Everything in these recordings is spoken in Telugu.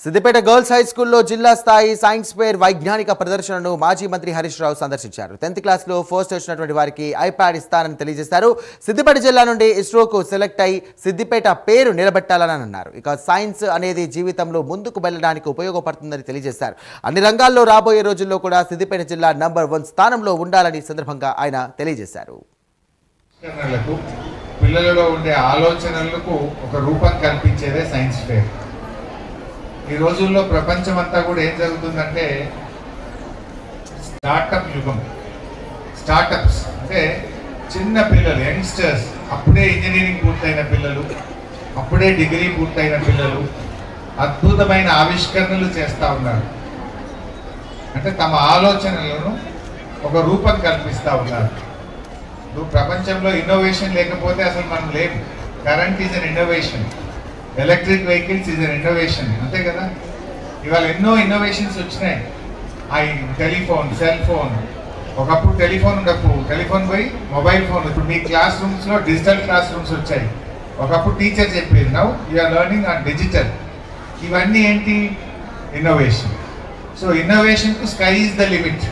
సిద్దిపేట గర్ల్స్ హై స్కూల్లో జిల్లా స్థాయి సైన్స్ ఫేర్ వైజ్ఞానిక ప్రదర్శనను మాజీ మంత్రి హరీష్ రావు సందర్శించారు. 10th క్లాస్లో ఫస్ట్ వచ్చినటువంటి వారికి ఐప్యాడ్ ఇస్తానని తెలియజేశారు. సిద్దిపేట జిల్లా నుండి ఇస్రోకు సెలెక్ట్ అయి సిద్దిపేట పేరు నిలబెట్టాలని అన్నారు. ఇక సైన్స్ అనేది జీవితంలో ముందుకు వెళ్ళడానికి ఉపయోగపడుతుందని తెలియజేశారు. అన్ని రంగాల్లో రాబోయే రోజుల్లో కూడా సిద్దిపేట జిల్లా నంబర్ 1 స్థానంలో ఉండాలని సందర్భంగా ఆయన తెలియజేశారు. పిల్లలలో ఉండే ఆలోచనలకు ఒక రూపం కల్పించేదే సైన్స్ ఫేర్. ఈ రోజుల్లో ప్రపంచం అంతా కూడా ఏం జరుగుతుందంటే స్టార్టప్ యుగం. స్టార్టప్స్ అంటే చిన్న పిల్లలు, యంగ్స్టర్స్, అప్పుడే ఇంజనీరింగ్ పూర్తయిన పిల్లలు, అప్పుడే డిగ్రీ పూర్తయిన పిల్లలు అద్భుతమైన ఆవిష్కరణలు చేస్తూ ఉన్నారు. అంటే తమ ఆలోచనలను ఒక రూపం కల్పిస్తూ ఉన్నారు. ప్రపంచంలో ఇన్నోవేషన్ లేకపోతే అసలు మనం లేము. Current is an innovation, electric vehicles is an innovation, అంతే కదా. ఇవాళ ఎన్నో ఇన్నోవేషన్స్ వచ్చినాయి. టెలిఫోన్, సెల్ ఫోన్, ఒకప్పుడు టెలిఫోన్ ఉండప్పుడు టెలిఫోన్ పోయి మొబైల్ ఫోన్. ఇప్పుడు మీ క్లాస్ రూమ్స్లో డిజిటల్ క్లాస్ రూమ్స్ వచ్చాయి. ఒకప్పుడు టీచర్ చెప్పేది, now you're learning on digital. ఇవన్నీ ఏంటి? ఇన్నోవేషన్. సో ఇన్నోవేషన్కు స్కై ఈజ్ ద లిమిట్.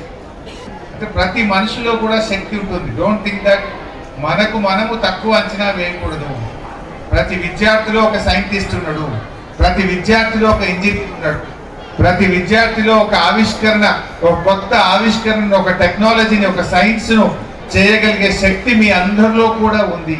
అంటే ప్రతి మనిషిలో కూడా శక్తి ఉంటుంది. డోంట్ థింక్ దట్ మనము తక్కువ అంచనా వేయకూడదు. ప్రతి విద్యార్థిలో ఒక సైంటిస్ట్ ఉన్నాడు, ప్రతి విద్యార్థిలో ఒక ఇంజనీర్ ఉన్నాడు, ప్రతి విద్యార్థిలో ఒక ఆవిష్కరణ, ఒక కొత్త ఆవిష్కరణ, ఒక టెక్నాలజీని, ఒక సైన్స్ను చేయగలిగే శక్తి మీ అందరిలో కూడా ఉంది.